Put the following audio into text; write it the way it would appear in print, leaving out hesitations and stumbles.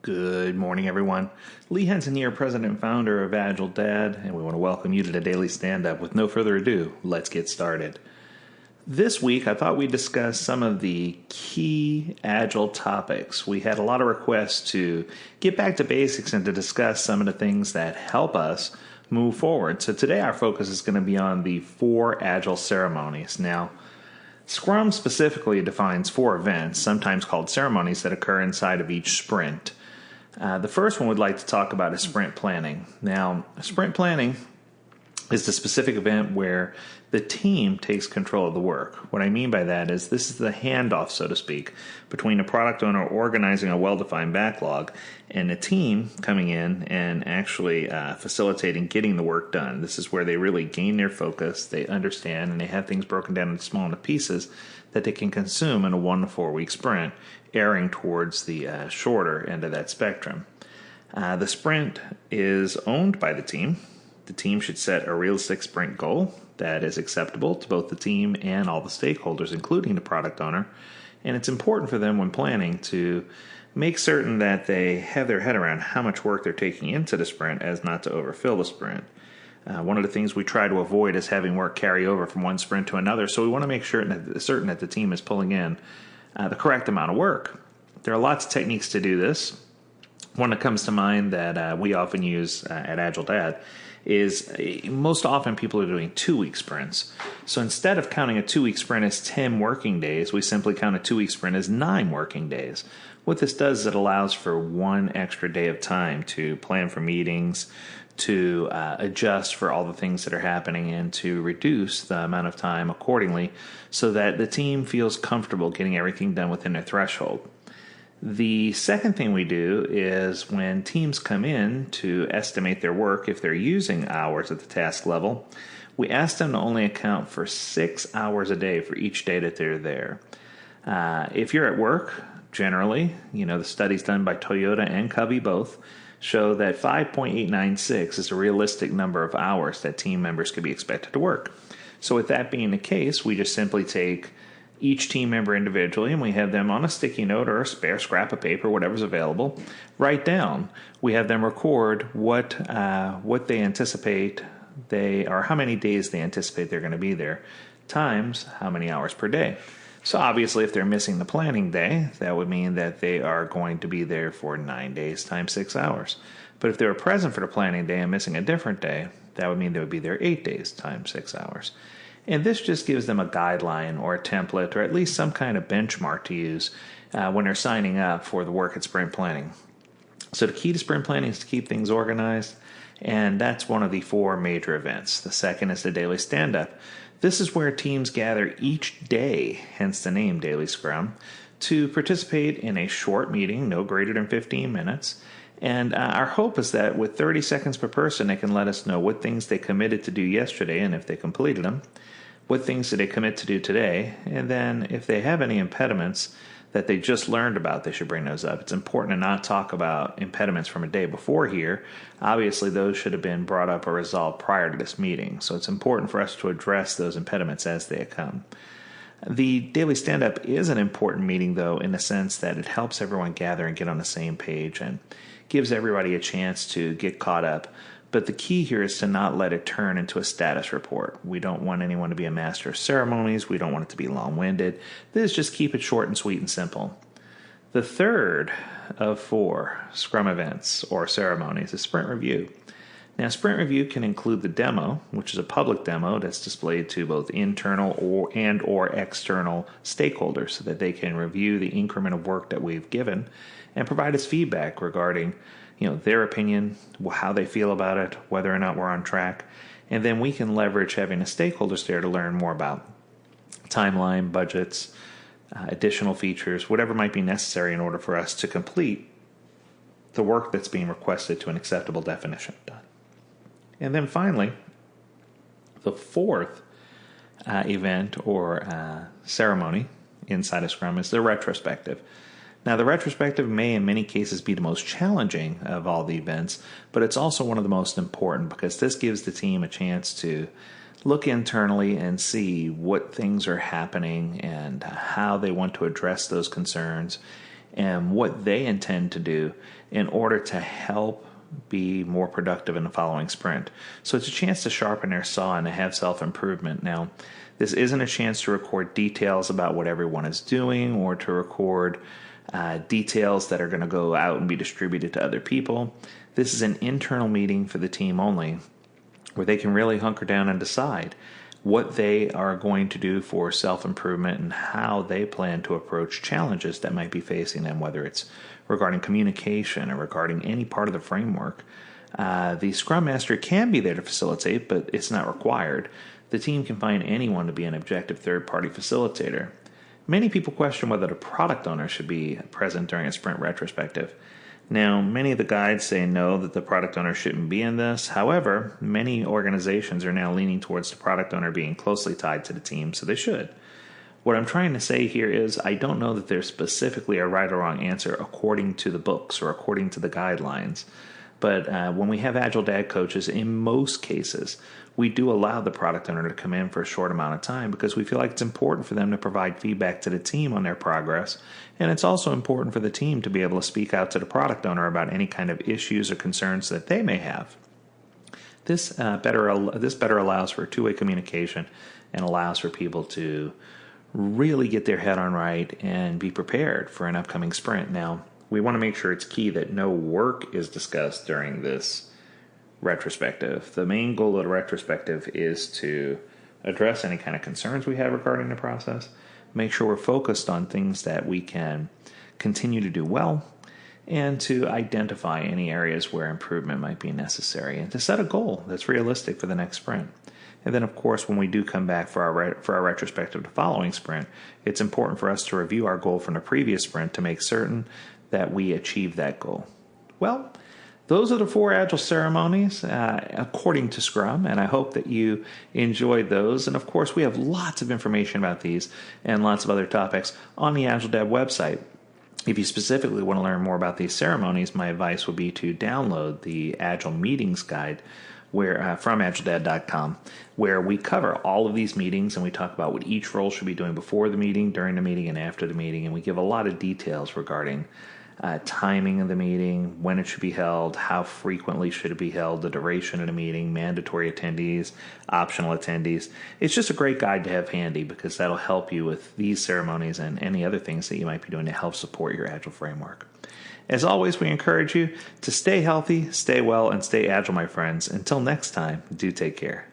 Good morning, everyone. Lee Henson here, president and founder of AgileDad, and we want to welcome you to the Daily Stand-Up. With no further ado, let's get started. This week, I thought we'd discuss some of the key Agile topics. We had a lot of requests to get back to basics and to discuss some of the things that help us move forward. So today, our focus is going to be on the Four Agile Ceremonies. Now, Scrum specifically defines 4 events, sometimes called ceremonies, that occur inside of each sprint. The first one we'd like to talk about is sprint planning. Now, sprint planning is the specific event where the team takes control of the work. What I mean by that is this is the handoff, so to speak, between a product owner organizing a well-defined backlog and a team coming in and actually facilitating getting the work done. This is where they really gain their focus, they understand, and they have things broken down into small enough pieces that they can consume in a 1 to 4 week sprint, erring towards the shorter end of that spectrum. The sprint is owned by the team. The team should set a realistic sprint goal that is acceptable to both the team and all the stakeholders, including the product owner. And it's important for them when planning to make certain that they have their head around how much work they're taking into the sprint as not to overfill the sprint. One of the things we try to avoid is having work carry over from one sprint to another, so we want to make certain that the team is pulling in the correct amount of work. There are lots of techniques to do this. One that comes to mind that we often use at AgileDad is most often people are doing 2-week sprints. So instead of counting a 2-week sprint as 10 working days, we simply count a 2-week sprint as 9 working days. What this does is it allows for 1 extra day of time to plan for meetings, to adjust for all the things that are happening, and to reduce the amount of time accordingly so that the team feels comfortable getting everything done within their threshold. The second thing we do is when teams come in to estimate their work, if they're using hours at the task level, we ask them to only account for 6 hours a day for each day that they're there. If you're at work, generally, the studies done by Toyota and Covey both show that 5.896 is a realistic number of hours that team members could be expected to work. So with that being the case, we just simply take each team member individually, and we have them on a sticky note or a spare scrap of paper, whatever's available, write down. We have them record what they anticipate or how many days they anticipate they're going to be there, times how many hours per day. So obviously, if they're missing the planning day, that would mean that they are going to be there for 9 days times 6 hours. But if they were present for the planning day and missing a different day, that would mean they would be there 8 days times 6 hours. And this just gives them a guideline or a template or at least some kind of benchmark to use when they're signing up for the work at sprint planning. So the key to sprint planning is to keep things organized, and that's one of the 4 major events. The second is the daily stand-up. This is where teams gather each day, hence the name Daily Scrum, to participate in a short meeting, no greater than 15 minutes. And our hope is that with 30 seconds per person, they can let us know what things they committed to do yesterday and if they completed them. What things did they commit to do today? And then if they have any impediments that they just learned about, they should bring those up. It's important to not talk about impediments from a day before here. Obviously, those should have been brought up or resolved prior to this meeting. So it's important for us to address those impediments as they come. The daily stand-up is an important meeting, though, in the sense that it helps everyone gather and get on the same page and gives everybody a chance to get caught up. But the key here is to not let it turn into a status report. We don't want anyone to be a master of ceremonies. We don't want it to be long-winded. This is just keep it short and sweet and simple. The third of 4 Scrum events or ceremonies is sprint review. Now, sprint review can include the demo, which is a public demo that's displayed to both internal or external stakeholders so that they can review the increment of work that we've given and provide us feedback regarding their opinion, how they feel about it, whether or not we're on track. And then we can leverage having the stakeholders there to learn more about timeline, budgets, additional features, whatever might be necessary in order for us to complete the work that's being requested to an acceptable definition of done. And then finally, the 4th event or ceremony inside of Scrum is the retrospective. Now, the retrospective may in many cases be the most challenging of all the events, but it's also one of the most important because this gives the team a chance to look internally and see what things are happening and how they want to address those concerns and what they intend to do in order to help be more productive in the following sprint. So it's a chance to sharpen their saw and to have self-improvement. Now, this isn't a chance to record details about what everyone is doing or to record details that are going to go out and be distributed to other people. This is an internal meeting for the team only, where they can really hunker down and decide what they are going to do for self-improvement and how they plan to approach challenges that might be facing them, whether it's regarding communication or regarding any part of the framework. The Scrum Master can be there to facilitate, but it's not required. The team can find anyone to be an objective third-party facilitator. Many people question whether the product owner should be present during a sprint retrospective. Now, many of the guides say no, that the product owner shouldn't be in this. However, many organizations are now leaning towards the product owner being closely tied to the team, so they should. What I'm trying to say here is I don't know that there's specifically a right or wrong answer according to the books or according to the guidelines. But when we have AgileDad coaches, in most cases, we do allow the product owner to come in for a short amount of time because we feel like it's important for them to provide feedback to the team on their progress. And it's also important for the team to be able to speak out to the product owner about any kind of issues or concerns that they may have. This better allows for two-way communication and allows for people to really get their head on right and be prepared for an upcoming sprint. Now, we want to make sure it's key that no work is discussed during this retrospective. The main goal of the retrospective is to address any kind of concerns we have regarding the process, make sure we're focused on things that we can continue to do well, and to identify any areas where improvement might be necessary, and to set a goal that's realistic for the next sprint. And then, of course, when we do come back for our retrospective the following sprint, it's important for us to review our goal from the previous sprint to make certain that we achieve that goal. Well, those are the 4 Agile ceremonies according to Scrum, and I hope that you enjoyed those. And of course, we have lots of information about these and lots of other topics on the AgileDad website. If you specifically want to learn more about these ceremonies, my advice would be to download the Agile Meetings Guide from AgileDad.com, where we cover all of these meetings and we talk about what each role should be doing before the meeting, during the meeting, and after the meeting. And we give a lot of details regarding timing of the meeting, when it should be held, how frequently should it be held, the duration of the meeting, mandatory attendees, optional attendees. It's just a great guide to have handy because that'll help you with these ceremonies and any other things that you might be doing to help support your Agile framework. As always, we encourage you to stay healthy, stay well, and stay agile, my friends. Until next time, do take care.